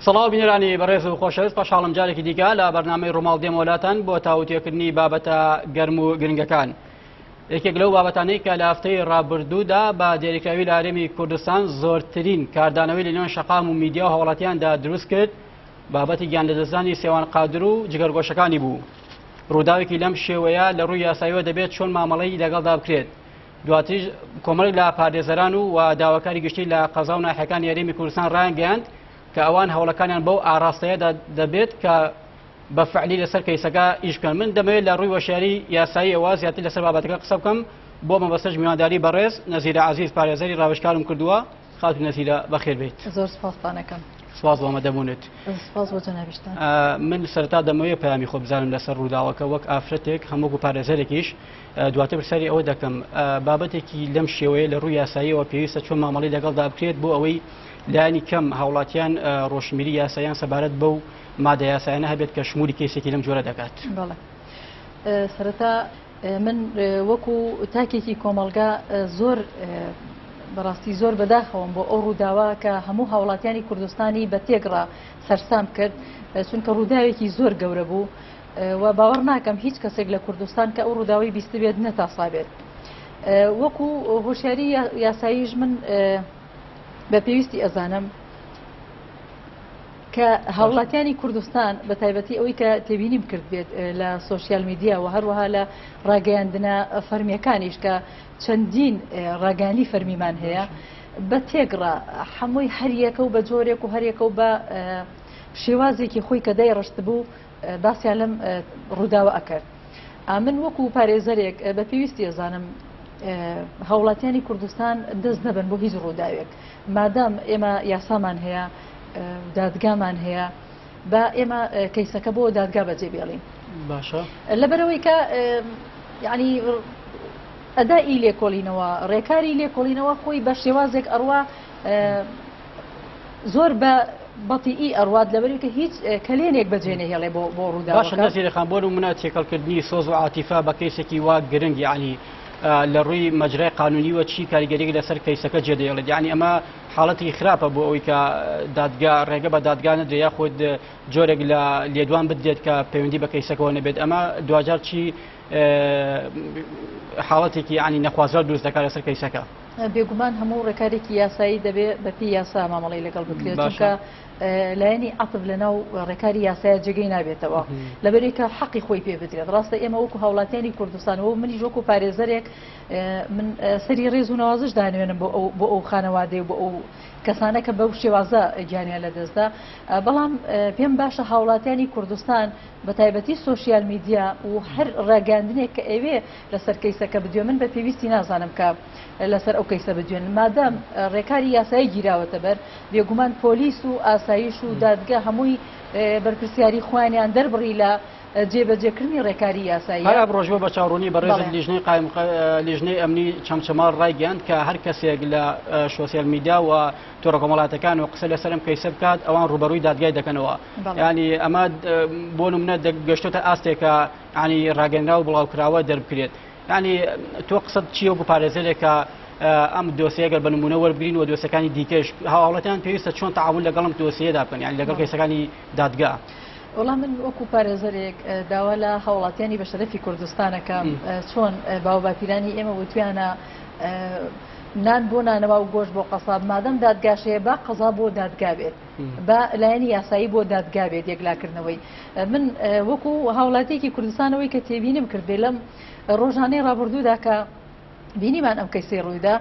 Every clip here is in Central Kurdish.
سڵاو بینێرانی بەڕێز و خۆشەویست خۆشحاڵم جارێکی دیکە لە بەرنامەی ڕۆماڵ دێم وڵاتان بۆ تاوتێکردنی بابەتە گەرم و گرنگەکان. یەکێک لەو بابەتانەی کە لە هەفتەی ڕابردوودا بە دیاریکراوی لە هەرێمی کوردستان زۆرترین کاردانەوەی لە نێوان شەقام و میدیا و هەوڵاتیاندا دروست کرد بابەتی گیانلەدەستدانی سێوان قادر و جگەرگۆشەکانی بوو. ڕووداوێکی لەم شێوەیە لە ڕووی یاساییەوە دەبێت چۆن مامەڵەی لەگەڵدا بکرێت. دواتریش کۆمەڵێک لە پارێزەران و داواکاری گشتی لە قەزا و ناحیەکانی هەرێمی کوردستان ڕایانگەیاند کە ئەوان هەوڵەکانیان بەو ئاراستەیەدا دەبێت کە بە فعلی لەسەر کەیسەکە ئیش بکەن. من دەمەوێت لە ڕووی وەشیاری یاسایی ئەوە زیاتر لەسەر بابەتەکە قسە بکەم بۆ مەبەستەش میوانداری بەڕێز نەزیرە عەزیز پارێزەری ڕاوێژکارم کردووە. خاڵی نەزیرە بەخێر بێت. زۆر سپاستانەکەم. سپاس بۆ ئەمەدەبوونت. سپاس بۆ جەنابیشتان. من سەرەتا دەمەوێت پەیامی خۆ بزانم لەسەر ڕووداوەکە وەک ئافرەتێک هەموو پارێزەرێکیش دواتر پرسیاری ئەوە دەکەم بابەتێکی لەم شێوەیە لە ڕووی یاساییەوە پێویستە چۆن مامەڵەی لەگەڵدا بکرێت بۆ ئەوەی لایانی کەم هاوڵاتیان ڕۆشنبیری یاساییان سەبارەت بەو مادە یاساییانە هەبێت کە شمولی کێسێکی لەم جۆرە دەکات. بەڵێ سەرەتا من وەکو تاکێکی کۆمەڵگا زۆر بەڕاستی زۆر بەداخەوم بۆ ئەو ڕووداوە کە هەموو هاوڵاتیانی کوردستانی بە تێگڕا سەرسام کرد چونکە ڕووداوێکی زۆر گەورە بوو و باوەڕ ناکەم هیچ کەسێک لە کوردستان کە ئەو ڕووداوی بیست بێت نەتاسا بێت. وەکو هۆشیاری یاساییش من بە پێویستی ئەزانم کە هاوڵاتیانی کوردستان بە تایبەتی ئەوەی کە تێبینیم کرد بێت لە سۆشیال میدیا و هەروەها لە ڕاگەیاندنە فەرمیەکانیش کە چەندین ڕاگەیاندنی فەرمیمان هەیە بە تێگڕا هەمووی هەریەکە و بە جۆرێک و هەریەکە و بە شێوازێکی خۆی کە دەیڕشت بوو باسییان لەم ڕووداوە ئەکرد. من وەکو پارێزەرێک بە پێویستی ئەزانم هاوڵاتیانی کوردستان دەست نەبن بۆ هیچ ڕووداوێک مادام ئێمە یاسامان هەیە دادگامان هەیە بە ئێمە کەیسەکە بۆ دادگا بەجێ بێڵین. باشە لەبەرەوەی کە یعنی ئەدای لێکۆڵینەوە ڕێکاری لێکۆڵینەوە خۆی بە شێوازێک ئەڕوا زۆر بە بەتیئی ئەڕوات لەبەرەوەی کە هیچ کەلێنێک بەجێ نەهێڵێ بۆ ڕووداوەکە. باشە نەزیرەخان بۆ نمونە تێکەڵکردنی سۆز و عاتیفا بە کەیسێکی وا گرنگ یعنی لە ڕووی مەجرای قانونیوە چی کاریگەریێک لەسەر کەیسەکە جێدەێڵێت یعنی ئەمە حاڵەتی خراپە بۆ ئەوەی کە دادگا ڕێگە بە دادگا نەدرێ یا خۆت جۆرێک لە لێدوان بدرێت کە پەیوەندی بە کەیسەکەەوە نەبێت ئەمە دوجار چی حاڵەتێکی ینی نەخوازار دروست دەکات لەسەر کەیسەکە. بێگومان هەموو ڕێکارێکی یاسایی دەبێت بەپی یاسا مامەڵی لەگەڵ بکرێت چونکە لایەنی عەتب لەناو ڕێکاری یاسایە جێگەی نابێتەوە لەبەرەوەی کە حەقی خۆی پێ بدرێت. ڕاستە ئێمە وەکو هاوڵاتیانی کوردستانەوە منیش وەکو پارێزەرێک من سەری ڕێز و نەوازش دانوێنم بۆ ئەو خانەوادەی بۆ ئەو کەسانە کە بەو شێوازە گیانیان لەدەستدا بەڵام پێم باشە هاوڵاتیانی کوردستان بە تایبەتی سۆشیال میدیا و هەر ڕاگەاندنێک کە ئەوێ لەسەر کەیسەکە بدوێ من بە پێویستی نازانم کە لەسەر ئەو کەیسە بدوێن مادام ڕێکاری یاسایی گیراوەتە بەر بێگومان پۆلیس و ئاسایش و دادگا هەمووی بەرپرسیاری خوانیان دەربڕی لە جێبەجێکردنی ڕێکاری یاسایی. هەر ڕۆژوە بە چاڕوونی بەڕێز لیژنەی قایم لیژنەی ئەمنی چەمچەماڵ ڕایگەیاند کە هەر کەسێک لە سۆسیال میدیا و تۆڕە کۆمەڵاتەکان و قسە لەسەرم کەیسە بکات ئەوان ڕوبەڕووی دادگای دەکەنەوە. ینی ئەمە بۆ نمونە گەشتۆتە ئاستێکە ینی ڕاگەنرا و بڵاوکراوە دەربکرێت. ینی تۆ قسەت چییە بۆ پارێزەرێکە ئەم دۆسیەگەر بە نمونە وەربگرین و دۆسەکانی دیکەش هاوڵاتیان پێویستە چۆن تەعاون لەگەڵم دۆسیەدا بکەن یعنی لەگەڵ کەیسەکانی دادگا. وەڵام من وەکو پارێزەرێک داوا لە هاوڵاتیانی بە شەرەفی کوردستانەکەم چۆن باوباپیرانی ئێمە وتویانە نان بۆ نانەوە و گۆشت بۆ قەساب مادەم دادگاشەیە با قەزا بۆ دادگا بێت بە لایەنی یاسایی بۆ دادگا بێت یەکلاکردنەوەی. من وەکو هاوڵاتیەکی کوردستانەوەی کە تێبینیم کرد بێ لەم ڕۆژانەی ڕابردوودا کە بینیمان ئەم کەیسەی ڕوویدا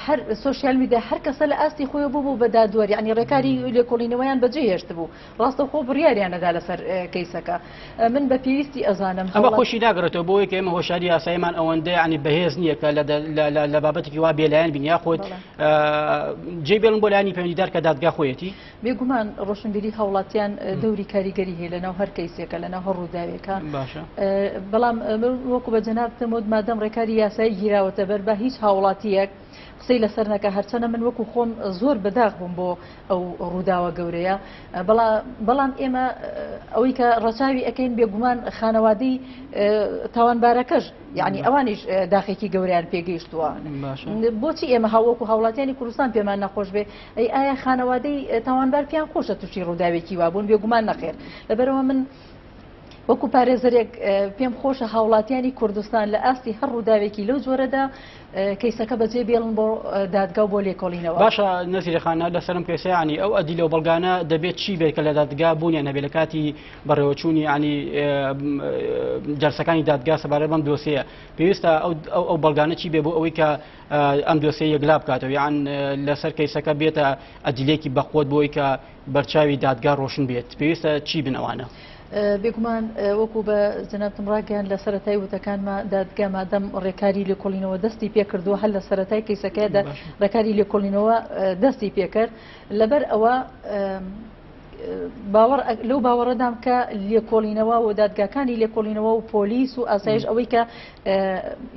هەر سۆشیال میدیا هەر کەسە لە ئاستی خۆی بوو بە دادوەر یعنی ڕێکاری لێکۆڵینەوەیان بەجێ هێشت بوو ڕاستە خۆ بڕیاریانەدا لەسەر کەیسەکە. من بە پێویستی ئەزانم ئەمە خۆشی ناگرێتەوە بۆی کە ئێمە هۆشیاری یاساییمان ئەوەندە ینی بەهێز نییە کە لە بابەتێکی وا بێلایەن بین یا خۆت جێبێڵن بۆ لایانی پەیوەندیدار کە دادگا خۆیەتی. بێگومان ڕۆشنبیری هاوڵاتیان دەوری کاریگەری هەیە لەناو هەر کەیسێکە لەناو هەر ڕووداوێکە. بەڵام وەکو بە جەناب تەمۆد مادەم ڕێکاری یاسایی گیراوەتە بەر بە هیچ هاوڵاتیەک قسەی لەسەر نەکە هەرچەنە من وەکو خۆم زۆر بەداغ بووم بۆ ئەو ڕووداوە گەورەیە بەڵام ئێمە ئەوەی کە ڕەچاوی ئەەکەین بێگومان خانەوادەی تاوانبارەکەش یعنی ئەوانیش داخێکی گەوریان پێگەیشتووە بۆچی ئێمە هاوەکو هاوڵاتیانی کوردستان پێمان نەخۆش بێ ئایا خانەوادەی تاوانبار پێیان خۆشە تووشی ڕووداوێکی وابوون بێگومان نەخێر لەبەرەوە من وەکو پارێزەرێک پێم خۆشە هاوڵاتیانی کوردستان لە ئاستی هەر ڕووداوێکی لەو جۆرەدا کەیسەکە بەجێ بێڵن بۆ دادگا و بۆ لێکۆڵینەوە. باشە نەزیرەخانە لەسەرم کێسەیانی ئەو ئەدیلە و بەڵگانە دەبێت چی بێت کە لە دادگا بوونیان هەبێت لە کاتی بەڕێوەچوونی ینی جەرسەکانی دادگا سەبارەت بەم دۆسەیە پێویستە ئەو بەڵگانە چی بێ بۆ ئەوەی کە ئەم دۆسەیە یەکلا بکاتەوە یان لەسەر کەیسەکە بێتە ئەدیلێکی بەخۆت بۆی کە بەرچاوی دادگا ڕۆشن بێت پێویستە چی بن ئەوانە؟ بێگومان وەکو بە جەنابتم ڕاگەیان لە سەرەتای وتەکانمە دادگا مادەم ڕێکاری لێکۆڵینەوە دەستی پێکردووە هەر لە سەرەتای کەیسەکەدا ڕێکاری لێکۆڵینەوە دەستی پێکرد لەبەر ئەوە لەو باوەڕەدام کە لێکۆڵینەوە و دادگاکانی لێکۆڵینەوە و پۆلیس و ئاسایش ئەوەی کە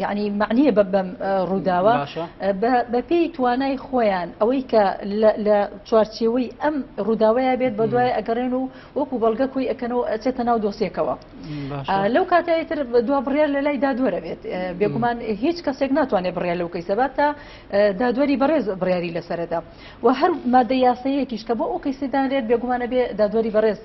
یعنی معنیە بەم ڕووداوە بە پێی توانای خۆیان ئەوەی کە لە چوارچێوەی ئەم ڕووداوەیە بێت بە دوای ئەگەڕێن و وەکو بەڵگەکوی ئەکەنەوە ئەچێتە ناو دۆسێکەوە لەو کاتایتر دوا بڕیار لە لای دادوەرە بێت بێگومان هیچ کەسێک ناتوانێت بڕیار لەو کەیسەبات تا دادوەری بەڕێز بڕیاری لەسەرەدا و هەر مادە یاساییەکیش کە بۆ ئەو کەیسەدانرێت بێگومانە دادوەری بەڕێز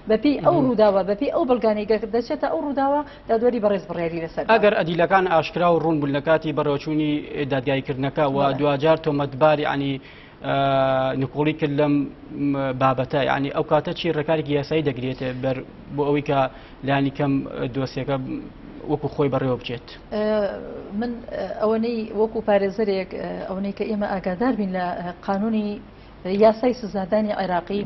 بەپی ئەو ڕووداوە بەپی ئەو بەڵگانەی دەچێتە ئەو ڕووداوە دادوەری بەڕێز بڕیاری لەسەر ئەگەر ئەدیلەکان ئاشکرا و ڕوون بوون لە کاتی بەڕێوەچوونی دادگایکردنەکە و دوجار تۆمەتباری ینی نکۆڵی کرد لەم بابەتە ینی ئەو کاتە چی ڕێکارێکی یاسایی دەگرێتە بەر بۆ ئەوەی کە لانی کەم دۆسیەکە وەکو خۆی بەڕێوە بچێت من ئەوەنەی وەکو پارێزەرێک ئەوەی کە ئێمە ئاگادار بین لە قانونی یاسای سزادانی عێراقی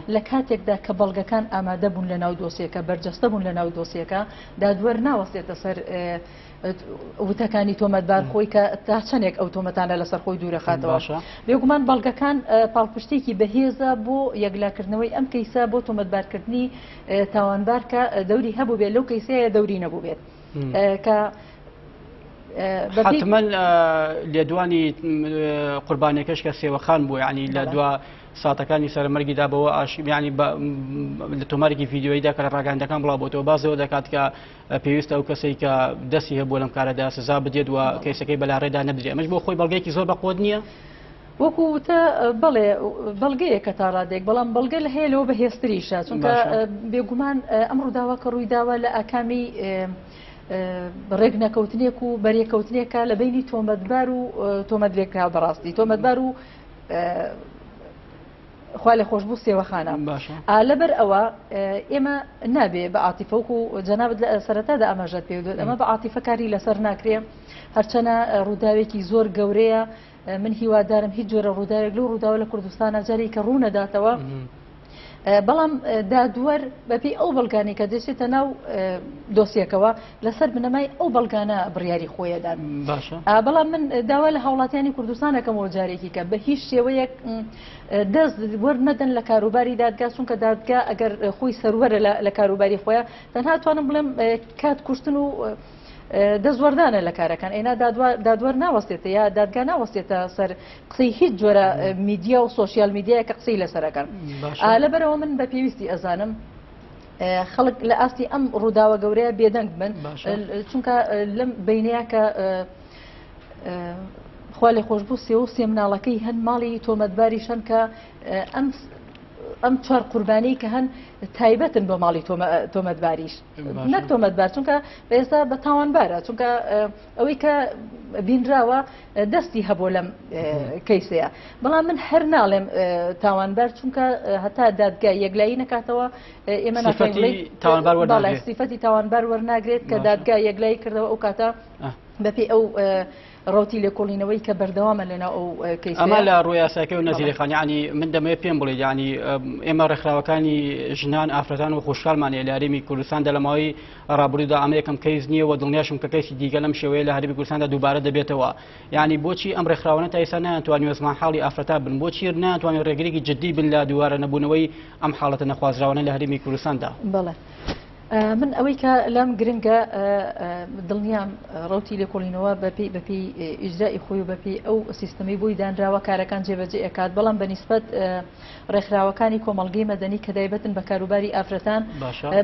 لە کاتێکدا کە بەڵگەکان ئامادە بوون لە ناو دۆسیەکە بەرجەستە بوون لە ناو دۆسیەکە دادوەر ناوەستێتە سەر وتەکانی تۆمەتبار خۆی کە تا چەندێک ئەو تۆمەتانە لەسەر خۆی دوورەخاتەوە بێگومان بەڵگەکان پاڵپشتێکی بەهێزە بۆ یەکلاکردنەوەی ئەم کەیسە بۆ تۆمەتبارکردنی تاوانبار کە دەوری هەبوو بێت لەو کەیسەیە دەوری نەبوو بێت کە حتما لێدوانی قوربانەکەش کە سێوەخان بوو ینی لە دوا ساتەکانی سەرمەرگیدا بەوە ینی لە تۆمارێکی ڤیددیۆیدا کە لە ڕاگەندەکان بڵاو بۆتەوە بازەوە دەکات کە پێویستە ئەو کەسێک کە دەستی هەبوو لەم کارەدا سزا بدێت و کەیسەکەی بەلاڕێدا نەبدرێت ئەمەش بۆ خۆی بەڵگەیەکی زۆر بەقۆت نییە وەکو وتە بەڵێ بەڵگەیە کە تا ڕادێک بەڵام بەڵگە لە هەیە لەوە بەهێزتریشە چونکە بێگومان ئەم ڕووداوە کە ڕوویداوە لە ئاکامی ڕێک نەکەوتنێک و بەرێکەوتنێکە لە بینی تۆمەتبار و تۆمەتلێکا بەڕاستی تۆمەتبار و خوا لە خۆشببوو سێوەخانە لەبەر ئەوە ئێمە نابێ بە عاتیفەوەکو و جەنابەت لە سەرەتادا ئاماژەت پێدۆت ئەمە بە عاتیفەکاری لەسەر ناکرێ هەرچەنە ڕووداوێکی زۆر گەورەیە من هیوادارم هیچ جۆرە ڕووداوێک لەو ڕووداوە لە کوردستانە جارێک کە ڕوو نەداتەوە بەڵام دادوەر بەپی ئەو بەڵگانی کە دەچێتە ناو دۆسیەکەوە لەسەر بنەمای ئەو بەڵگانە بڕیاری خۆیەدان بەڵام من داوا لە هاوڵاتیانی کوردستانەکەمەوە جارێکی کە بە هیچ شێوەیەک دەست وەرنەدەن لە کاروباری دادگا چونکە دادگا ئەگەر خۆی سەروەرە لە کاروباری خۆیان تەنها توانم بڵێم کات کوشتن و دەستوەردانە لە کارەکان ئێنا دادوەر ناوەستێتە یا دادگا ناوەستێتە سەر قسەی هیچ جۆرە میدیا و سۆسیال میدیای کە قسەی لەسەرەکەن لەبەرەوە من بە پێویستی ئەزانم خەڵک لە ئاستی ئەم ڕووداوە گەورەیە بێدەنگ بن چونکە لەم بینەیە کە خوا لێ خۆشببوو سێ مناڵەکەی هەن ماڵی تۆمەتباریشەن کە ئەم چوار قوربانەی کە هەن تایبەتن بۆ ماڵی تۆمەتباریش نەک تۆمەتبار چونکە بە ئێستا بە تاوانبارە چونکە ئەوەی کە بینراوە دەستی هەبوو لەم کەیسەیە بەڵام من هەر ناڵێم تاوانبار چونکە هەتا دادگای یەکلایی نکاتەوە ئێمە ناتوانین سیفەتی تاوانبار وەرناگرێت کە دادگای یەکلایی کردەوە ئەو کاتە بەپێی ئەو ڕۆتی لێکۆڵینەوەی کە بەردەوامە لەناو ئەو کەیسە ئەمە لە ڕووی یاساکە و نەزیرەخانی ینی من دەمەوێت پێم بڵێ ینی ئێمە ڕێکخراوەکانی ژنان ئافرەتان و خوشحالمانە لە هەرێمی کوردستان لە ماوەی ڕابردوودا ئەمە یەکەم کەیس نییە و دڵنیاشم کە کەیسی دیگە لەم شێوەیە لە هەرێمی کوردستاندا دووبارە دەبێتەوە ینی بۆچی ئەم ڕێکخراوانە تا ئێستا ناتوانین وەزمان حاڵی ئافرەتا بن بۆچی ناتوانین ڕێگرێکی جدی بن لە دووارە نەبوونەوەی ئەم حاڵەتە نەخوازراوانە لە هەرێمی کوردستاندا بەڵێ من ئەوەی کە لەم گرنگە دڵنیام ڕوتی لێکۆڵینەوە بەپی ئیجرای خۆی و بەپی ئەو سیستەمی بووی دانراوە کارەکان جێبەجێ ئەکات بەڵام بەنسبەت ڕێکخراوەکانی کۆمەڵگەی مەدەنی کە دایبەتن بە کاروباری ئافرەتان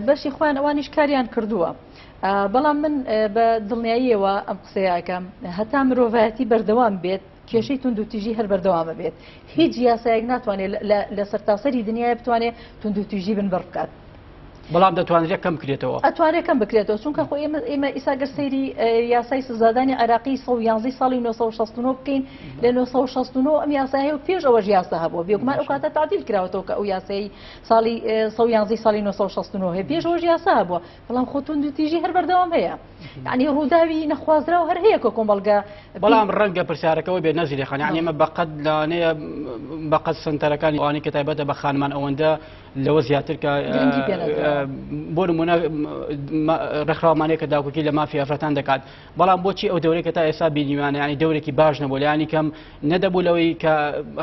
بەشی خۆیان ئەوانیش کاریان کردووە. بەڵام من بە دڵنیاییەوە ئەم قسەیەکەم هەتا مرۆڤایەتی بەردەوام بێت کێشەی تونند و تیژی هەر بەردەوامە بێت هیچ یاسایەک ناتوانێت لە سەرتاسەری دنیای بتوانێت تونند و تیژی بن بڕکات. بەڵام دەتوانێت کەم بکرێتەوە ئەتوانێت کەم بکرێتەوە چونکە خۆ ئێمە ئیساگەر سەیری یاسای سزادانی عراقی 111 ساڵی 1969 بکەین لە 1969 ئەم یاسای و پێش ئەوەش یاسا هەبووە بێگومان ئەو کاتە تعدیل کراوەتەوە کە ئەو یاسای ساڵی 111 ساڵی 1969 هەیە پێش ئەوەش یاسا هەبووە بەڵام خۆ تونند و تیژی هەر بەردەوام هەیە یعنی ڕووداوی نەخوازراوە هەر هەیە کە کۆمەڵگە بەڵام ڕەنگە پرسیارەکەەوەی بێ نەزیری خانی یعنی ئێمە بەقەد لانەیە بەقەد سنتەرەکانی ئەوانەی کە تایبەتە بە خانمان ئەوەندە لەوە زیاتر کە بۆ نمونە ڕێکخراوەمانەیە کە داوکۆکی لە مافی ئافرەتان دەکات بەڵام بۆچی ئەو دەورەی کە تا ئێستا بینیمانە ینی دەورێکی باش نەبوو لایانی کەم نەدەبوو لەوەی کە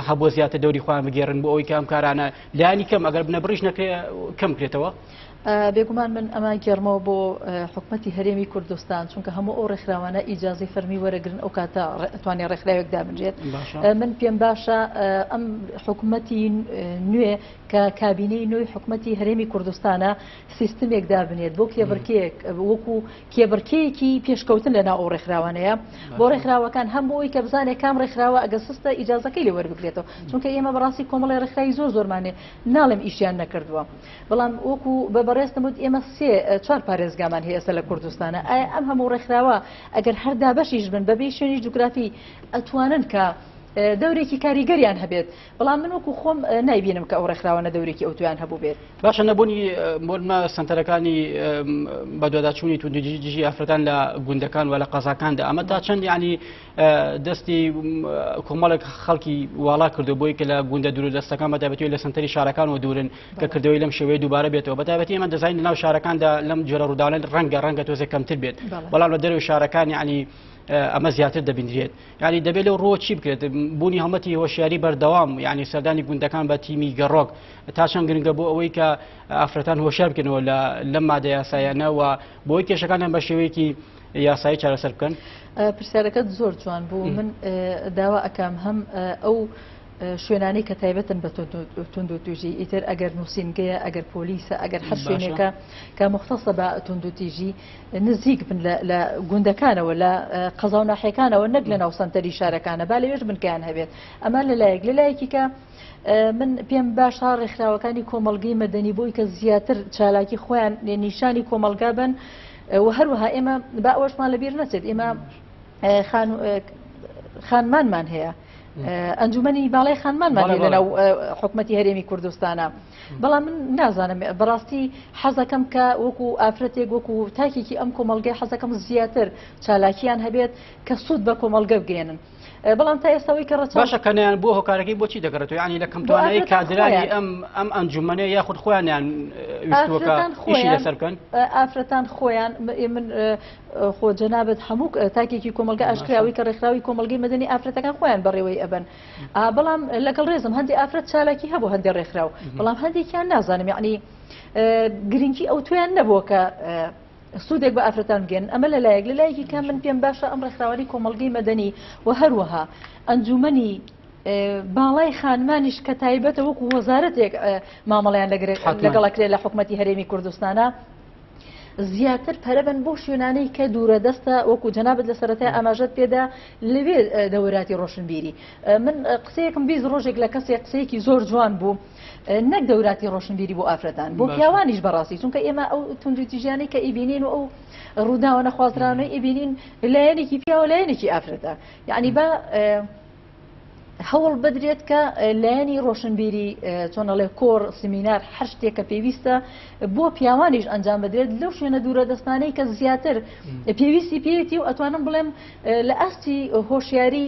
هەبوو زیاتر دەوری خۆیان بگێڕن بۆ ئەوەی کە ئەم کارانە لایانی کەم ئەگەر بنەبڕیش نەکرێ کەم کرێتەوە. بێگومان من ئەمە گەرمەوە بۆ حکومەتی هەرێمی کوردستان چونکە هەموو ئەو ڕێکخراوانە ئیجازەی فەرمی وەرەگرن ئەو کاتە ئەتوانێت ڕێکخراوێک دابنرێت من پێم باشە ئەم حکومەتی نوێ کە کابینەی نوێی حکومەتی هەرێمی کوردستانە سیستمێک دابنێت بۆ کێبڕکەیەک وەکو کێبڕکەیەکی پێشکەوتن لەناو ئەو ڕێکخراوانەیە بۆ ڕێکخراوەکان هەم بۆ ئەوی کە بزانێت کام ڕێکخراوە ئەگەر سستە ئیجازەکەی لێ وەربگرێتەوە چونکە ئێمە بەڕاستی کۆمەڵی ڕێکخراوی زۆرمانێ ناڵێم ئیشیان نەکردووە بەڵام وەکو بەڕێستەموت ئێمە چوار پارێزگامان هەیە ئێستا لە کوردستانە ئایا ئەم هەموو ڕێکخراوە ئەگەر هەردا بەشیش بن بەبێ شوێنی جوگرافی ئەتوانن کە دەورێکی کاریگەریان هەبێت بەڵام من وەکو خۆم نایبینم کە ئەو ڕێکخراوانە دەورێکی ئەوتویان هەبوو بێت باشە نەبوونی مۆرمە سنتەرەکانی بەدواداچوونی توندجیژی ئافرەتان لە گوندەکان و لە قەزاکاندا ئەمە تا چەند یعنی دەستی کۆمەڵێک خەڵکی واڵا کردو بۆی کە لە گوندە دوورودەستەکان بەتایبەتی لە سنتەری شارەکانەوە دوورن کە کردەوەی لەم شێوەیە دووبارە بێتەوە بەتایبەتی ئێمە دەزانین لەناو شارەکاندا لەم جۆرە ڕووداوانە ڕەنگە تۆزێک کەمتر بێت بەڵام لە دەروی شارەکان یعنی ئەمە زیاتر دەبینرێت یعنی دەبێت لەو ڕۆ چی بکرێت بوونی هەڵمەتی هۆشیاری بەردەوام یعنی سەردانی گوندەکان بە تیمی گەڕۆک تا چەند گرنگە بۆ ئەوەی کە ئافرەتان هۆشیار بکەنەوە لەم مادە یاسایانەوە بۆی کێشەکانیان بە شێوەیەکی یاسایی چارەسەر بکەن. پرسیارەکەت زۆر جوان بوو من داوا ئەکەم هەم ئەو شوێنانی کە تایبەتن بە تونند و توژی ئیتر ئەگەر نووسینگەیە ئەگەر پۆلیسە ئەگەر هەر شوێنێکە کە مختصە بە تونند و تیژی نزیک بن لە گوندەکانەوە لە قەزا و ناحیەکانەوە نەک لە ناو سەنتەری شارەکانە با لەوێش بنکەیان هەبێت ئەمە لەلایەکی کە من پێم باشە ڕێکخراوەکانی کۆمەڵگەی مەدەنی بۆی کە زیاتر چالاکی خۆیان نیشانی کۆمەلگا بن و هەروەها ئێمە با ئەوەشمان لەبیر نەچێت ئێمە خانمانمان هەیە ئەنجومەنی باڵای خانمانمان هەیە لەناو حکومەتی هەرێمی کوردستانە بەڵام من نازانم بەڕاستی حەزەکەم کە وەکو ئافرەتێک وەکو تاکێکی ئەم کۆمەڵگەی حەزەکەم زیاتر چالاکیان هەبێت کە سوود بە کۆمەڵگە بگێنن بەڵام تا ئێستاوەی کە ڕەچاو باشە کەنیان بۆ هۆکارەکەی بۆچی دەگەڕێتەوە یعنی لە کەمتوانایی کادرانی ئەم ئەنجومەنەیە یاخود خۆیانیان ویستوەکە ئیشی لەسەر بکەن ئافرەتان خۆیان من خۆ جەنابەت هەموو تاکێکی کۆمەلگە ئاشکراوی کە ڕێکخراوی کۆمەلگەی مەدەنی ئافرەتەکان خۆیان بەڕێوەی ئەبن بەڵام لەگەڵ ڕێزم هەندی ئافرەت چالاکی هەبوو هەندی ڕێکخراو بەڵام هەندێکیان نازانم یعنی گرنگی ئەو تویان نەبووە کە سوودێک بە ئافرەتان بگەن ئەمە لەلایەکی کە من پێم باشە ئەم ڕێکخراوەی کۆمەڵگەی مەدەنی و هەروەها ئەنجومەنی باڵای خانمانیش کە تایبەتە وەکو وەزارەتێک مامەڵیان لەگەڵەکرێت لە حکومەتی هەرێمی کوردستانە زیاتر پەرەبن بۆ شوێنانەی کە دوورە دەستە وەکو جەنابەت لە سەرەتای ئاماژەت پێدا لەوێ دەوراتی ڕۆشنبیری من قسەیەکم بیست ڕۆژێک لە کەسێک قسەیەکی زۆر جوان بوو نەک دەوراتی ڕۆشنبیری بۆ ئافرەتان بۆ پیاوانیش بەڕاستی چونکە ئێمە ئەو توندوتیژیانەی کە ئیبینین و ئەو ڕووداوە نەخوازرانەی ئیبینین لایەنێکی پیاوە لایەنێکی ئافرەتە یعنی بە هەوڵ بدرێت کە لایەنی ڕۆشنبیری چۆنەڵێ کۆر سمینار هەر شتێک کە پێویستە بۆ پیاوانیش ئەنجام بدرێت لەو شوێنە دوورە دەستانەی کە زیاتر پێویستی پێویستی و ئەتوانم بڵێم لە ئەستی هۆشیاری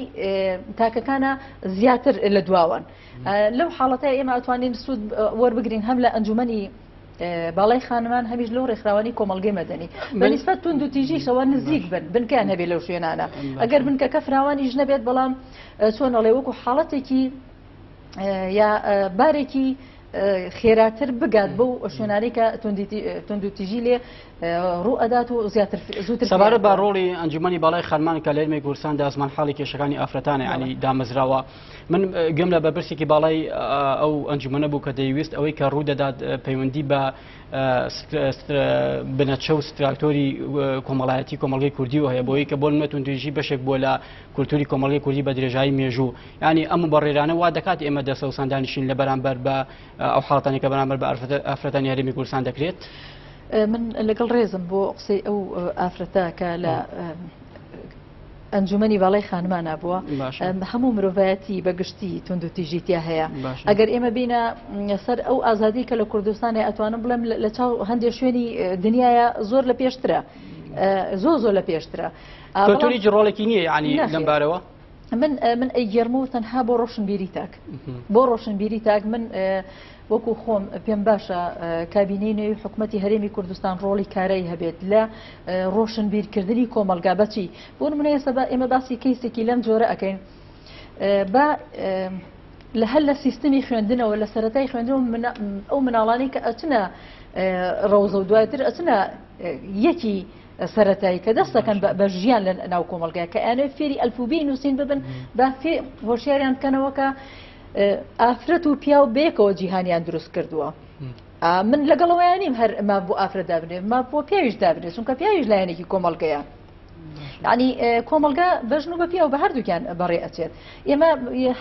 تاکەکانە زیاتر لە دواوان لەو حاڵەتە ئێمە ئەتوانین سوود وەربگرین هەم لە ئەنجومەنی باڵای خانمان هەمیش لەو ڕێکخراوانی کۆمەڵگەی مەدەنی بەنسبەت تونند و تیژیشەوە نزیک بن بنکیان هەبێت لەو شوێنانە ئەگەر بنکەکە فراوانیش نەبێت بەڵام چۆنەڵێ وەکو حاڵەتێکی یا بارێکی خێراتر بگات بۆ شوێنانی کە توندوتیژی لێ ڕوو ئەدات و زیاتر زووتر سەبارەت بە ڕۆڵی ئەنجومەنی باڵای خەرمان کە لە هەرێمی کوردستان دازمان حاڵی کێشەکانی ئافرەتانە ینی دامەزراوە من گەم لە بەرپرسێکی باڵای ئەو ئەنجومەنە بوو کە دەیویست ئەوەی کە ڕوو دەدات پەیوەندی بە بنەچە و ستراکتۆری کۆمەڵایەتی کۆمەڵگەی کوردی و هەیە بۆی کە بۆ نەتوندێژی بەشێک بۆ لە کولتوری کۆمەڵگەی کوردی بە درێژایی مێژوو ینی ئەم بەڕێرانە وا دەکات ئێمە دەسەوساندانیشین لە بەرامبەر بە ئەو حاڵەتانی کە بەرامبەر بە ئافرەتانی هەرێمی کوردستان دەکرێت. من لەگەڵ ڕێزم بۆ قسەی ئەو ئافرەتە کە لە ئەنجومەنی باڵای خانمانە بووە هەموو مرۆڤایەتی بەگشتی توندوتیژیتیا هەیە ئەگەر ئێمە بینە سەر ئەو ئازادی کە لە کوردستانی ئەتوانم بڵێم لە چاو هەندێک شوێنی دنیاە زۆر لە پێشترە زۆر لە پێشترە کۆتوری ڕۆڵێکی نییە ینی لەم بارەوە من ئەیگەرمە و تەنها بۆ ڕۆشنبیری تاک بۆ ڕۆشنبیری تاک من وەکو خۆم پێم باشە کابینەی نوێی حکوومەتی هەرێمی کوردستان ڕۆڵی کارایی هەبێت لە ڕۆشنبیرکردنی کۆمەلگا بەچی بۆ نمونە ئێستا ئێمە باسی کەیسێکی لەم جۆرە ئەەکەین با لە هەر لە سیستمی خوێندنەوە لە سەرەتای خوێندنەوە ئەو مناڵانی کە ئەچنە ڕەوزە و دوایتر ئەچنە یەکی سەرەتایی کە دەستەکەن بە ژیان لە ناو کۆمەلگای کە ئەنێ فێری ئەلفوبێی نووسین ببن با هۆشیاریان بکەنەوە کە ئافرەت و پیا و بەیەکەوە جیهانیان دروست کردووە. من لەگەڵەوەیان نیم هەر ما بۆ ئافرەت دابنێ ما بۆ پیاویش دابنێ چونکە پیاویش لایەنێکی کۆمەڵگەیە یعنی کۆمەلگا بەژن و بە پیا و بە هەردووکیان بەڕێ ئەچێت ئێمە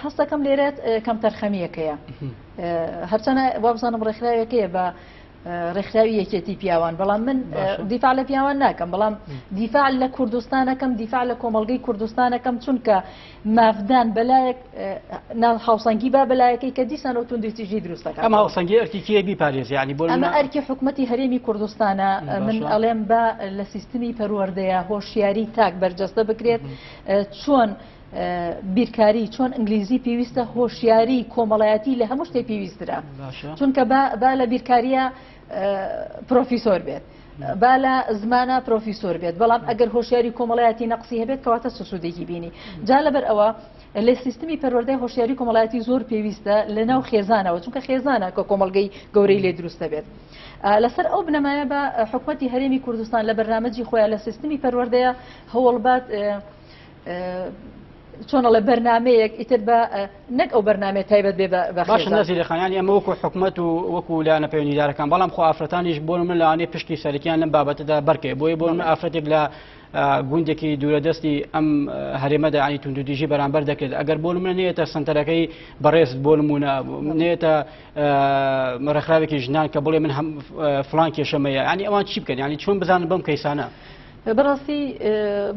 هەستەکەم لێرێت کەم تەرخەمیەکەیە هەرچەنە وابزانم ڕێکخراوێکەیە بە ڕێکخراوی یەکێتی پیاوان بەڵام من دیفاع لە پیاوان ناکەم بەڵام دیفاع لە کوردستانەکەم دیفاع لە کۆمەڵگەی کوردستانەکەم چونکە مافدان بەلایەک هاوسەنگی با بەلایەکەی کە دیسان و توندوتیژی دروستەکە ئەمە هاوسەنگی ئەرکی کێ بیپارێز ینی بۆ ئەمە ئەرکی حکوومەتی هەرێمی کوردستانە من ئەڵێم بە لە سیستمی پەروەردەیە هۆشیاری تاک بەرجەستە بکرێت چۆن بیرکاری چۆن ئینگلیزی پێویستە هۆشیاری کۆمەڵایەتی لە هەموو شتێک پێویسترا چونکە با لە بیرکاریە پرۆفیسۆر بێت با لە زمانە پرۆفیسۆر بێت بەڵام ئەگەر هۆشیاری کۆمەڵایەتی نەقسی هەبێت کەواتە سوودێکی بینی جا لەبەر ئەوە لە سیستمی پەروەردەی هۆشیاری کۆمەڵایەتی زۆر پێویستە لە ناو خێزانەوە چونکە خێزانە کە کۆمەڵگەی گەورەی لێ دروستە بێت لەسەر ئەو بنەمایە بە حکوومەتی هەرێمی کوردستان لە بەرنامەجی خۆیان لە سیستمی پەروەردەیە هەوڵبات چۆن لە بەرنمەیەک ئیتر بە نەک ئەو بەرنامێ تایبەت بێ باش نەزیری خانیان ئەمە وەکو حکوومەت و وەکو لایەنە پەیوەندیدارەکان بەڵام خۆ ئافرەتانیش بۆ من لەوانەیە پشتی سەرەکیان لەم بابەتەدا بەرکێ بۆی بۆ من ئافرەتێک لە گوندێکی دوورەدەستی ئەم هەرێمەدا ینی توندوتیژی بەرامبەر دەکرێت ئەگەر بۆ من نێتە سنتەرەکەی بەڕێز بۆ نمونە نێتە ڕێکخراوێکی ژنان کە بڵێ من فلان کێشەمەیە ینی ئەوان چی بکەن ینی چۆن بزانن بەم کەیسانە بەڕاستی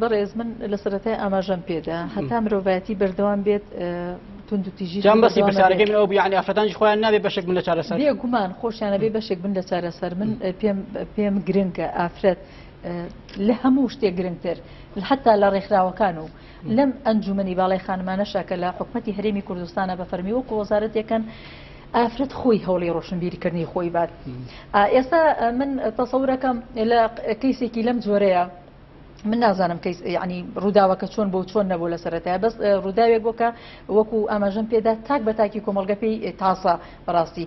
بەڕێز من لە سەرەتای ئاماژەم پێدا هەتا مرۆڤایەتی بەردەوام بێت توندوتیژی جام بەسی پرسیارەکەی من ئەو ینی ئافرەتانیش خۆیان نابێت بەشێک بن لە چارەسەر بێگومان خۆشیانە بێ بەشێک بن لە چارەسەر من پێم گرنگە ئافرەت لە هەموو شتێک گرنگتر حتا لە ڕێکخراوەکان و لەم ئەنجومەنی باڵای خانمانەشە کە لە حکوومەتی هەرێمی کوردستانە بە فەرمی وەکو وەزارەتێکن ئافرەت خۆی هەوڵی ڕۆشنبیریکردنی خۆی بات ئێستا من تەسەورەکەم لە کەیسێکی لەم جۆرەیە من نازانم کەیس ینی ڕووداوەکە چۆن بۆ چۆن نەبوو لە سەرەتایە بەس ڕووداوێک بۆکە وەکو ئاماژەم پێدا تاک بە تاکی کۆمەڵگە پێی تاسا بەڕاستی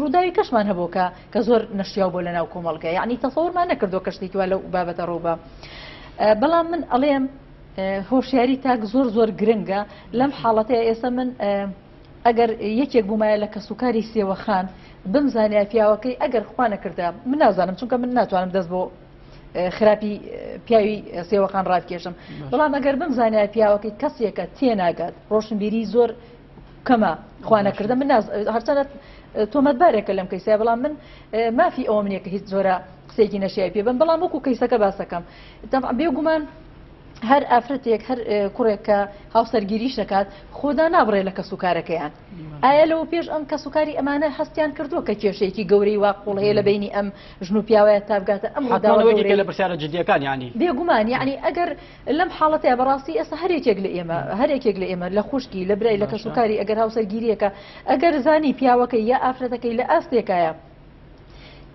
ڕووداوی کەشمان هەبووکە کە زۆر نەشیاو بۆ لە ناو کۆمەڵگە یعنی تەسەورمان نەکردو کە شتێکی وا لەو بابەتە ڕووبە بەڵام من ئەڵێم هۆشیاری تاک زۆر گرنگە لەم حاڵەتەیە ئێستا من ئەگەر یەکێک بوومایە لە کەسوکاری سێوەخان بمزانیا پیاوەکەی ئەگەر خوا نەکردا من نازانم چونکە من ناتوانم دەست بۆ خراپی پیاوی سێوەخان ڕابکێشم بەڵام ئەگەر بمزانیا پیاوەکەی کەسێکە تێناگات ڕۆشنبیری زۆر کەمە خوا نەکردە من هەرچەنە تۆمەتبارێکە لەم کەیسە بەڵام من مافی ئەوە منێکە هیچ زۆرە قسێکی نەشیای پێ بم بەڵام وەکو کەیسەکە باسەکەم بێگومان هەر ئافرەتێک هەر کوڕێک کە هاوسەرگیری شەکات خۆدا نابڕێ لە کەسوکارەکەیان ئایا لەوە پێش ئەم کەسوکاری ئەمانە هەستیان کردووە کە کێشەیەکی گەورەی واقوڵ هەیە لە بینی ئەم ژن و پیاوەیە تابگاتە ئەم لە پرسیارە جدیەکان ینی بێگومان یعنی ئەگەر لەم حاڵەتەیە بەڕاستی ئێستا هەرێکێک لە ئێمە لە خوشکی لە برای لە کەسوکاری ئەگەر هاوسەرگیریەکە ئەگەر زانی پیاوەکەی یا ئافرەتەکەی لە ئاستێکایە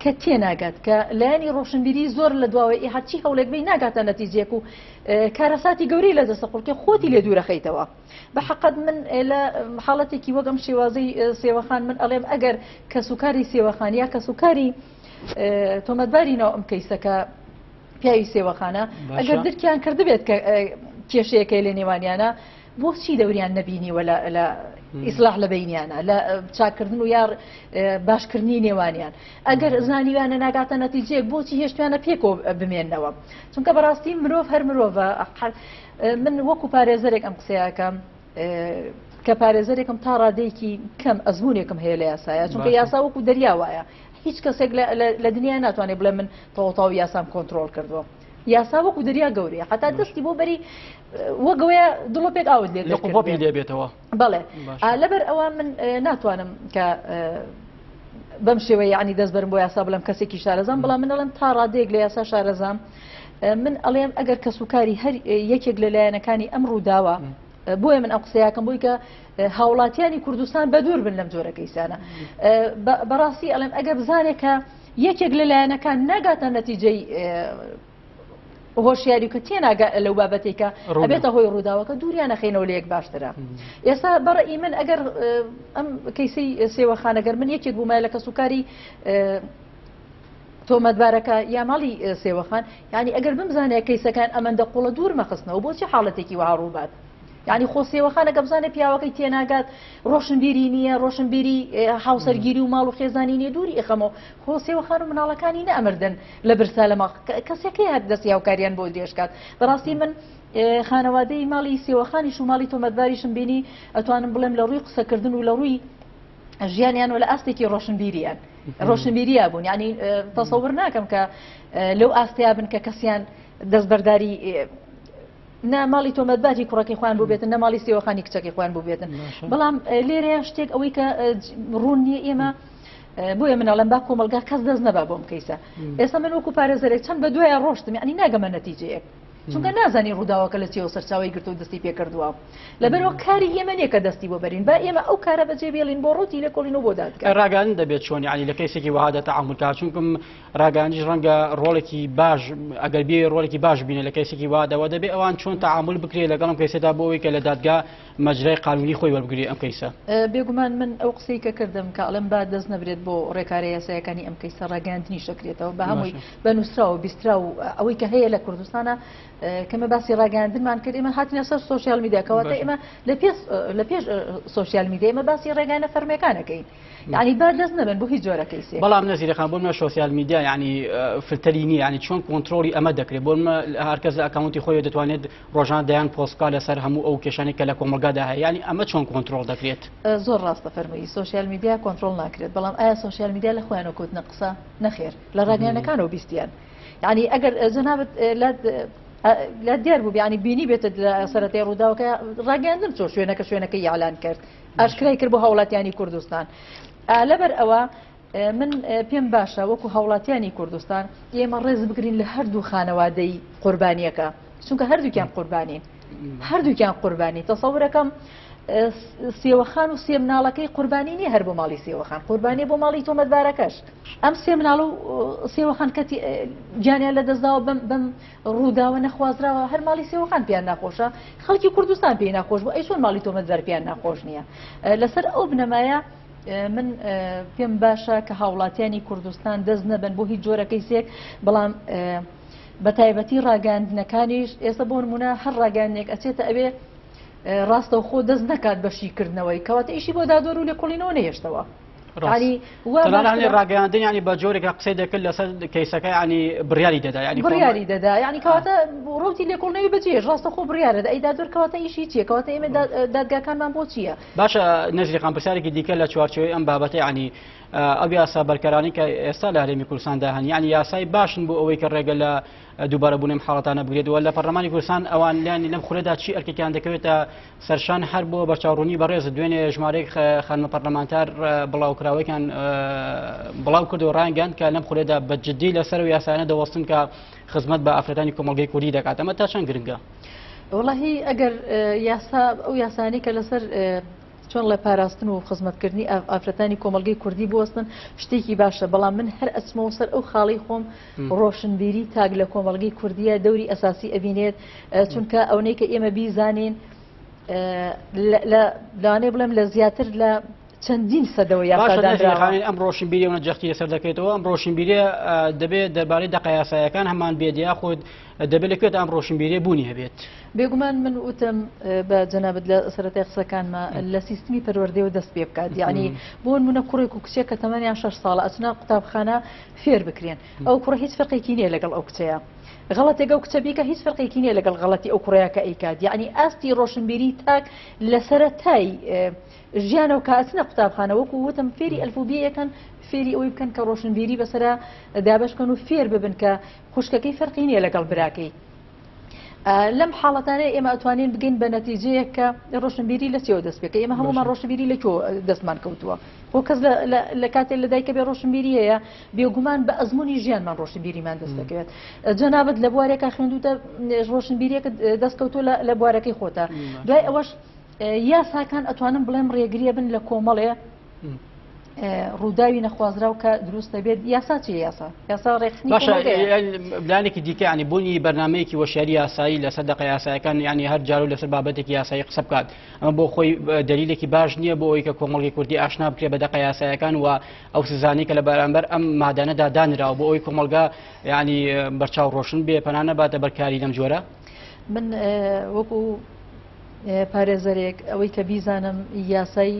کە تێناگات کە لایەنی ڕۆشنبیری زۆر لە دواوەی هەرچی هەوڵێک بی ناگاتە نەتیجەیەک و کارەساتی گەورەی لە دەستەخۆڵکە خۆتی لێ دوورەخەیتەوە. بە حەقەت من لە حاڵەتێکی وەگەم شێوازەی سێوەخان من ئەڵێم ئەگەر کە سوکاری سێوەخان یا کە سوکاری تۆمەتباری ناو ئەم کەیسەکە پیاوی سێوەخانە ئەگەر درکیان کردبێت کە کێشەیەکەی لە نێوانیانە بۆچی دەوریان نەبینیوە لە ئیسلاح لە بینیانە لە چاکردن و یار باشکردنی نێوانیان ئەگەر زانیوانە ناگاتە نەتیجەیەک بۆچی هێشتوانە پێکۆ بمێننەوە چونکە بەڕاستی مرۆڤ هەر مرۆڤە من وەکو پارێزەرێک ئەم قسەیەکەم کە پارێزەرێکم تا ڕادەیەکی کەم ئەزمونێکم هەیە لە یاسایە چونکە یاسا وەکو دەریا وایە هیچ کەسێک لە دنیا ناتوانێت بڵێ من تەواو یاسام کۆنتترۆل کردووە یاسا وەکو دەریا گەورەیە حتا دەستی بۆ بەری وەگەوەیە دڵۆپێک ئاوت لێ دەبێتەوە بەڵێ لەبەر ئەوە من ناتوانم کە بەم شێوەیە ینی دەست بەرم بۆ یاسا بڵم کەسێکی شارەزام بەڵام من ئەڵێم تا ڕادەیەک لە یاسا شارەزام من ئەڵێم ئەگەر کە سوکاری هەر یەکێک لە لایەنەکانی ئەم ڕووداوە بۆیە من ئەم قسەیەکەم بۆی کە هاوڵاتیانی کوردستان بەدوور بن لەم جۆرە کەیسانە بەڕاستی ئەڵێم ئەگەر بزانێت کە یەکێک لە لایەنەکان ناگاتە نەتیجەی هۆشیاری کە تێناگە لەو بابەتێکە ئەبێتە هۆی ڕووداوەکە دووریانە خینەوە لە یەک باشترە. ئێستا بەڕێی من ئەگەر ئەم کەیسەی سێوەخانەگەر من یەکێک بوومای لە کە سوکاری تۆمەتبارەکە یا ماڵی سێوەخان یعنی ئەگەر بمزانێت کەیسەکان ئەمەندە قوڵە دوور مەخستنەوە بۆچی حاڵەتێکی وهاڕووبات یعنی خۆ سێوەخانەکە بزانێت پیاوەکەی تێناگات ڕۆشنبیری نییە ڕۆشنبیری هاوسەرگیری و ماڵ و خێزانی نیە دووری ئەخەمەوە خۆ سێوەخان و مناڵەکانی نەئەمردن لە برسا لە ماڵ کەسێکی هەر دەستی هاوکاریان بۆ درێژکات بەڕاستی من خانەوادەی ماڵی سێوەخانیش و ماڵی تۆمەتباریشم بینی ئەتوانم بڵێم لە ڕووی قسەکردن و لە ڕووی ژیانیان و لە ئاستێکی ڕۆشنبیریان ڕۆشنبیریە بوون ینی تەسەور ناکەم کە لەو ئاستیا بن کە کەسیان دەستبەرداری ناماڵی تۆمەتباری کوڕەکەی خوان بوو بێتن نەماڵی سێوەخانی کچەکەی خوان بوو بێتن بەڵام لێرەیە شتێک ئەوەی کە ڕوون نییە ئێمە بۆیە منەڵم با کۆمەلگا کەس دەست نەبا بۆم کەیسە ئێستا من وەکو پارێزەرێک چەند بە دوایە ڕۆشتم ینی ناگەمە نەتیجەیەک چونکە نازانی ڕووداوەکە لە چێوە سەرچاوی گرت و دەستی پێکردووە لەبەرەوە کاری ئێمە نییە کە دەستی بۆ بەرین با ئێمە ئەو کارە بەجێ بێڵین بۆ ڕوتی لە کۆڵین و بۆ دادگا ڕاگەاندن دەبێت چۆن ینی لە کەیسێکی وهادە تەعاملکار چونکم ڕاگەاندنیش ڕەنگە ڕۆڵێکی باش ئەگەر بێ ڕۆڵێکی باش بینە لە کەیسێکی وهادەوە دەبێت ئەوان چۆن تەعامل بکرێت لەگەڵم کەیسێدا بۆەوەی کە لە دادگا مەجرای قانونی خۆی وەربگری ئەم کەیسە بێگومان من ئەو قسەی کە کردم کە ئەڵم با دەست نەبرێت بۆ ڕێکارە یاسایەکانی ئەم کەیسە ڕاگەاندنی شەکرێتەوە بە هەمووی بەنووسرا و بیسترا و ئەوەی کە هەیە لە کوردستانە کەمە باسی ڕاگەاندنمان کرد ئێمە هاتنە سەر سۆشیال میدیا کەواتە ئێمە لە پێش سۆشیال میدیا ئێمە باسی ڕێگانە فەرمیەکانەکەین ینی با دەست نەبن بۆ هیچ جۆرە کەیسێ بەڵام نەزیرەخان بۆ منە سۆشیال میدیا ینی فلتەری نییە ینی چۆن کۆنتترۆلی ئەمە دەکرێت بۆ هەرکەس لە ئەکاونتی خۆی دەتوانێت ڕۆژان دەیان پۆستکا لەسەر هەموو ئەو کێشانێک کە لە کۆمەلگادا هەیە ینی ئەمە چۆن کۆنتترۆل دەکرێت زۆر ڕاستە فەرمووی سۆشیال میدیا کۆنتترۆل ناکرێت بەڵام ئایا سۆشیال میدیا لە خۆیانە کۆتنە قسە نەخێر لە ڕاگەیانەکانەوە بیستیان ینی ئەگەر جەنابەت لا دیار بوو ینی بینی بێتە سەرەتای ڕووداوەکە ڕاگەاندن چۆ شوێنەکەی یاعلان کرد ئاشکرای کرد بۆ هاوڵاتیانی کوردستان لەبەر ئەوە من پێم باشە وەکو هاوڵاتیانی کوردستان ئێمە ڕێز بگرین لە هەردوو خانەوادەی قوربانیەکە چونکە هەردووکیان قوربانین هەردووکیان قوربانی تەسەورەکەم سێوەخان و سێ مناڵەکەی قوربانی نیە هەر بۆ ماڵی سێوەخان قوربانی بۆ ماڵی تۆمەتبارەکەش ئەم سێ مناڵ و سێوەخان کەتی گیانیان لە دەستداوە بەم ڕووداوە نەخوازراوە هەر ماڵی سێوەخان پێیان ناخۆشە خەڵکی کوردستان پێی ناخۆش بوو ئەی چۆن ماڵی تۆمەتبار پێیان ناخۆش نییە لەسەر ئەو بنەمایە من پێم باشە کە هاوڵاتیانی کوردستان دەست نەبن بۆ هیچ جۆرە کەیسێک بەڵام بە تایبەتی ڕاگەاندنەکانیش ئێستا بۆ نمونە هەر ڕاگەاندنێک ئەچێتە ئەوێ ڕاستە و خۆ دەست نەکات بەشیکردنەوەی کەواتە ئیشی بۆ دادۆر و لێکۆڵینەوە نەهێشتەوە ینی ڕاگەاندن ینی بە جۆرێکە قسەی دەکرد لەسەر کەیسەکە ینی بڕیاری دەدا ینی بڕیاری دەدا ینی کەواتە ڕوتی لێکۆڵینەوەی بەجێش ڕاستە خۆ بڕیارە ئەی دادۆر کەواتە ئیشی چییە کەواتە ئێمە دادگاکانمان بۆ چییە باشە نەزیرخان پرسیارێکی دیکە لە چوارچێوەی ئەم بابەتە ینی ئەو یاسا بەرکەرانی کە ئێستا لە هەرێمی کوردستاندا هەن ینی یاسای باشن بۆ ئەوەی کە ڕێگە لە دووبارە بوونێم حاڵەتانە بگرێتەوە لە پەرلەمانی کوردستان ئەوان لانی لەم خولەدا چی ئەرکێکیان دەکەوێتە سەرشان هەر بۆ بەرچاوڕوونی بەڕێز دوێنێ ژمارەی خانمە پەرلەمانتار بڵاوکراوەکان بڵاو کرد و ڕایگەاند کە لەم خولەدا بەجددی لەسەر و یاسایانە دەوەستن کە خزمەت بە ئافرەتانی کۆمەڵگەی کوردی دەکات ئەمە تا چەند گرنگە وڵاهی ئەگەر یاسا ئەو یاسانی کە لەسەر چۆن لە پاراستن و خزمەتکردنی ئافرەتانی کۆمەلگەی کوردی بوەستن شتێکی باشە، بەڵام من هەر ئەچمەوە سەر ئەو خاڵی خۆم ڕۆشنبیری تاگ لە کۆمەلگەی کوردیە دەوری ئەساسی ئەبینێت، چونکە ئەوەی کە ئێمە بیزانین لەوانەیە بڵێم لە زیاتر لە چەندین سەدەوە یاخانی ئەم ڕۆشنبیری و نەجەختی لەسەر دەکەیتەوە. ئەم ڕۆشنبیریە دەبێت دەربارەی دەقە یاساییەکان هەمان بێت یاخود دەبێت لەکوێت ئەم ڕۆشنبیریە بوونی هەبێت. بێگومان من وتم بە جەنابەت لە سەرەتای قسەکانمە لە سیستمی پەروەردەیەوە دەست پێ بکات، یعنی بۆ نمونە کوڕێک و کچێک کە تەمەنیان 6 ساڵە ئەچنە قوتابخانە فێر بکرێن، ئەو کوڕە هیچ فەرقێکی نییە لەگەڵ ئەو کچەیە، غەڵەتێک ئەو کچە بیکە هیچ فەرقێکی نییە لەگەڵ غەڵەتی ئەو کوڕەیە کە ئەیکات، یعنی ئاستی ڕۆشنبیری تاک لە سەرەتای ژیانەوە کاتنە قوتابخانە وەکو وتم فێری ئەلفوبیەکەن فێری ئەوەی بکەن کە ڕۆشنبیری بەسەرا دابشکەن و فێر ببن کە خوشکەکەی فەرقی نییە لەگەڵ براکەی. لەم حاڵەتانەیە ئێمە ئەتوانین بگەین بە نەتیجەیە کە ڕۆشنبیری لە چێوە دەست پێکە، ئێمە هەمومان ڕۆشنبیری لە دەستمان کەوتووە، بۆ کەس لە کاتێک لە دایکە بێ ڕۆشنبیری هەیە بێگومان بە ئەزمموی ژیانمان ڕۆشنبیریمان دەست دەکەوێت. جەنابەت لە بوارێکە خوێندوتە ڕۆشنبیریەکە دەستکەوتو لە بوارەکەی خۆتە، دوای ئەوەش یاساکان ئەتوانم بڵێم ڕێگریە بن لە کۆمەڵێ ڕووداوی نەخوازراو کە دروستە بێت. یاسا چی یاسا ڕێخنی بلانێکی دیکە ینی بوونی بەرنمەیەکی وەشیاری یاسایی لەسەر دەقە یاسایەکان ینی هەر جار و لەسەر بابەتێکی یاسایی قسە بکات، ئەمە بۆ خۆی دلیلێکی باش نییە بۆ ئەوی کە کۆمەڵگەی کوردی ئاشنا بکرێ بە دەقە یاسایەکان و ئەو سزانەی کە لە بەرامبەر ئەم مادانەدا دانراوە بۆ ئەوی کۆمەلگا ینی بەرچاو ڕۆشن بێ پەنانە باتە بەرکاری لەم جۆرە. من وەکو پارێزەرێک ئەوەی کە بیزانم یاسای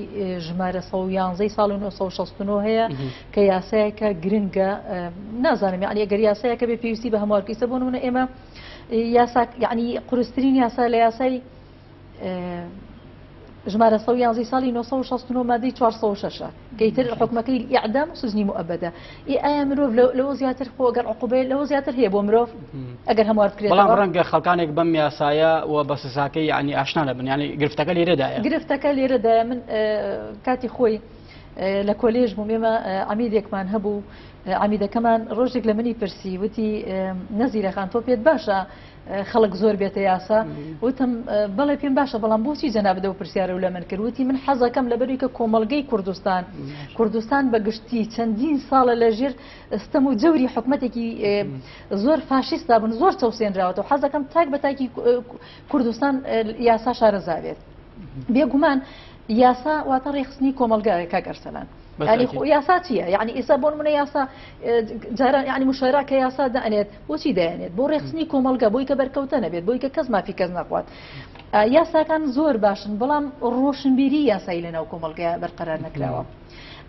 ژمارە 111 ساڵ 1969 هەیە کە یاسایەکە گرنگە، نازانم یعنی ئەگەر یاسایەکە بێ پێویستی بە هەموارکیسە بۆ نمونە ئێمە یاسا یعنی قورسترین یاسا لە یاسای ژمارە 111 ساڵی 1969 مادەی 406 کەیتر حکومەکەی ئیعدام و سوزنی مؤبەدە. ئایا مرۆڤ لەوە زیاتر خۆ ئەگەر عقوبەیە لەوە زیاتر هەیە بۆ مرۆڤ ئەگەر هەموار بکرێت؟ بەڵام ڕەنگە خەڵکانێک بەم یاسایە و بە سزاکەی ینی ئاشنا دەبن، ینی گرفتەکە لێرەدایە. گرفتەکە لێرەدایە. من کاتی خۆی لە کۆلێژ بووم، ئێمە عەمیدێکمان هەبوو، عەمیدەکەمان ڕۆژێک لە منی پرسی وتی نەزیرەخان تۆ پێت باشە خەڵک زۆر بێتە یاسا؟ وتم بەڵێ پێم باشە، بەڵام بۆچی جەنابەت ئەو پرسیارە و لە من کرد؟ وتی من حەزەکەم لەبەری کە کۆمەڵگەی کوردستان بەگشتی چەندین ساڵە لە ژێر ستەم و جەوری حکومەتێکی زۆر فاشیستا بن، زۆر چەوسێنراوەتەوە، حەزەکەم تاک بە تاکی کوردستان یاسا شارەزاوێت. بێگومان یاسا واتە ڕێخستنی کۆمەلگایە کاگەرسەلان. يعني ياسا چییە؟ یعنی ئێستا بۆ نمونە یاسا جاران یعنی مشاعرە کە یاسا دەئەنێت بۆچی دەیانێت؟ بۆ ڕێخستنی کۆمەلگا، بۆی کە بەرکەوتە نەبێت، بۆی کە کەس مافی کەس نەخوات. یاساکان زۆر باشن، بەڵام ڕۆشنبیری یاسایی لەناو کۆمەلگا بەرقەرار نەکراوە.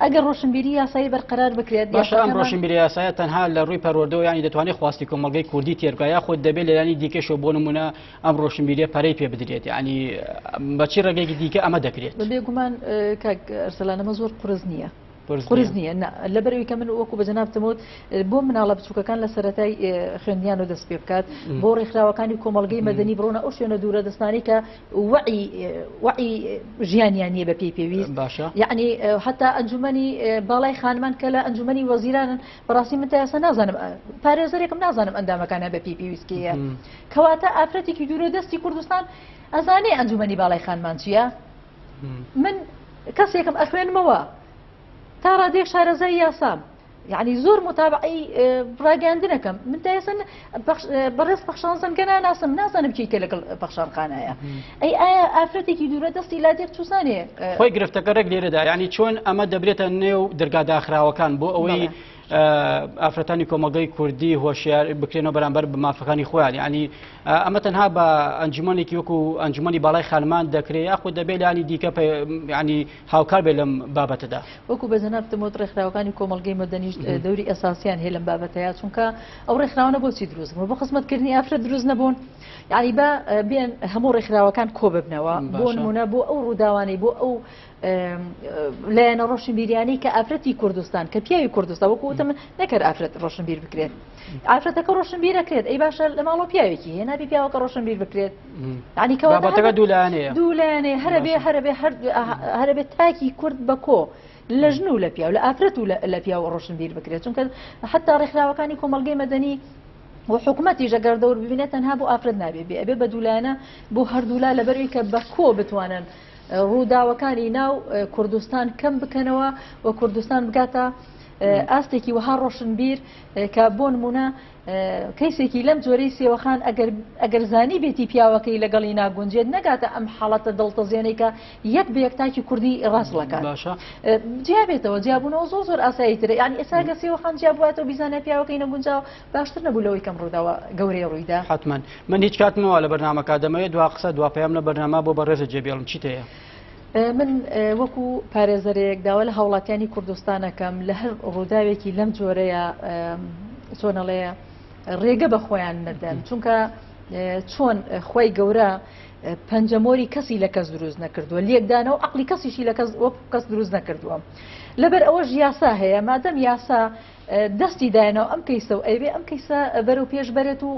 ئەگەر ڕۆشنبیری یاسایی بەرقەرار بکرێت، باشە ئەم ڕۆشنبیری یاسایە تەنها لە ڕووی پەروەردەوە ینی دەتوانێت خواستی کۆمەلگەی کوردی تێرکە، یاخود دەبێت لەلانی دیکەشەوە بۆ نمونە ئەم ڕۆشنبیریە پەرەی پێ بدرێت، ینی بەچی ڕێگەیەکی دیکە ئەمە دەکرێت؟ بێگومان کاک ئەرسەلان ئەمە زۆر قورس نییە. قورس نییە لەبەرەوەی کە من وەکو بە جەنابتەمەوت بۆ مناڵە بچووکەکان لە سەرەتای خوێندیان و دەست پێ بکات، بۆ ڕێکخراوەکانی کۆمەلگەی مەدەنی بڕۆنە ئەو شوێنە دوورە دەستانی کە وعی ژیانیان نییە بە پێی پێویست. یعنی حتا ئەنجومەنی باڵای خانمان کە لە ئەنجومەنی وەزیرانن، بەڕاستی من تا ئێستا نازانم، پارێزەرێکم نازانم ئەندامەکانە بە پێی پێویستکیە. کەواتە ئافرەتێکی دوورە دەستی کوردستان ئەزانێ ئەنجومەنی باڵای خانمان چییە؟ من کەسێکم ئەخوێنمەوە تا ڕادێک شارەزای یاسام، یعنی زۆر متابعی ڕاگەاندنەکەم، من تا ئێستا بەڕێز پەخشانزەنگە ناناسم، نازانم چیکە لەگەڵ پەخشانخانایە. ئایا ئافرەتێکی دوورە دەستی لادێک چوسانێ خۆی گرفتەکە ڕێک لێرەدا، یعنی چۆن ئەمە دەبرێتە نێو دەرگاداخراوەکان بۆ ئەوەی ئافرەتانی کۆمەلگەی کوردی هۆشیار بکرێنەوە بەرامبەر بە مافەکانی خۆیان، یعنی ئەمە تەنها بە ئەنجومەنێکی وەکو ئەنجومەنی باڵای خانمان دەکرێت، یاخود دەبێت ینی دیکە ینی هاوکار بێت لەم بابەتەدا. وەکو بە جەنابتەمەوت ڕێکخراوەکانی کۆمەلگەی مەدەنیش دەوری ئەساسیان هەیە لەم بابەتەیە، چونکە ئەو ڕێکخراوانە بۆچی دروست بوون؟ بۆ خزمەتکردنی ئافرەت دروست نەبوون، یعنی بە بێن هەموو ڕێکخراوەکان کۆ ببنەوە بۆ نمونە بۆ ئەو ڕووداوانەی بۆ ئەو لایەنە ڕۆشنبیریانی کە ئافرەتی کوردستان کە پیاوی کوردستان وەکو وتم نەکرد ئافرەت ڕۆشنبیر بکرێت، ئافرەتەکە ڕۆشنبیر دەکرێت، ئەی باشە لە ماڵۆ پیاوێکی هەیە نابی پیاوەکە ڕۆشنبیر بکرێت، یعنی کەواتە دوولایەنێ هەرەبێ تاکی کورد بە کۆ لە ژن و لە پیاو لە ئافرەت و لە پیاوە ڕۆشنبیر بکرێت، چونکە حتا ڕێکخراوەکانی کۆمەلگەی مەدەنی و حکوومەتی ژەگەر دەور ببینێت تەنها بۆ ئافرەت نابێت، ئەبێ بە دوولایەنە بۆ هەردوولا لەبەروی کە بە کۆ بتوانن ڕووداوەکانی ناو کوردستان کەم بکەنەوە و کوردستان بگاتە ئاستێکی وەها ڕۆشنبیر کە بۆ نمونە کەیسێکی لەم جۆرەی سێوەخان ئەگەر زانی بێتی پیاوەکەی لەگەڵی ناگونجێت نەگاتە ئەم حاڵەتە دڵتەزیێنەی کە یەک بە یەکتاکی کوردی ڕاستڵەکان جیابێتەوە جیابوونەوە زۆر زۆر ئاساییترە یعنی ئێستا گە سێوەخان جیابواتەوە بیزانێت پیاوەکەی نەگونجاو باشتر نەبوو لەوەی کەم ڕووداوە گەورەی ڕوویدا حتمما من هیچ کاتمەوە لە بەرنامەکە دەمەوێت دوا قسە دوا پەیام لە بەرنامە بۆ بەڕێزە جێبێڵم چیت هەیە؟ من وەکو پارێزەرێک داوا لە هاوڵاتیانی کوردستانەکەم لە هەر ڕووداوێکی لەم جۆرەیە چۆنەڵەیە ڕێگە بە خۆیان نەدەن چونکە چۆن خۆی گەورە پەنجەمۆری کەسی لە کەس دروست نەکردووە لێکدانەوە عەقلی کەسیشی لە کەس دروست نەکردووە لەبەر ئەوەش یاسا هەیە مادەم یاسا دەستی داێنەوە ئەم کەیسە و ئەیبێ ئەم کەیسە بەرەو پێش بەرێت و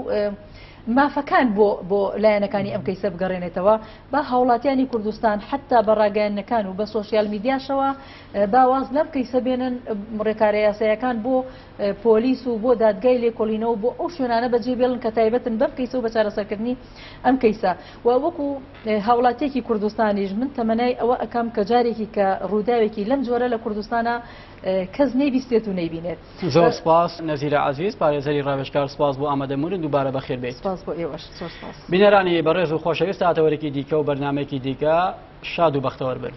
مافەکان بۆ لایەنەکانی ئەم کەیسە بگەڕێنێتەوە بە هاوڵاتیانی کوردستان حتا بە ڕاگەیاندنەکان و بە سۆشیال میدیاشەوە باواز لەم کەیسە بێنن ڕێکارە یاساییەکان بۆ پۆلیس و بۆ دادگای لێکۆڵینەوە بۆ ئەو شوێنانە بەجێبێڵن کە تایبەتن بەم کەیسە و بە چارەسەرکردنی ئەم کەیسە و وەکو هاوڵاتیەکی کوردستانیش من تەمەنای ئەوە ئەکەم کە جارێکی کە ڕووداوێکی لەم جۆرە لە کوردستانە کەس نەیبیستێت و نەیبینێت. زۆر سپاس نەزیرە عەزیز پارێزەری ڕاوێژکار سپاس بۆ ئامادەبوونت دووبارە بەخێر بێت. سپاس بۆ ئێوەش زۆر سپاس. بینەرانی بەڕێز و خۆشەویست هاتەوەرێکی دیکە و بەرنامەیەکی دیکە شاد و بەختەوەر بن.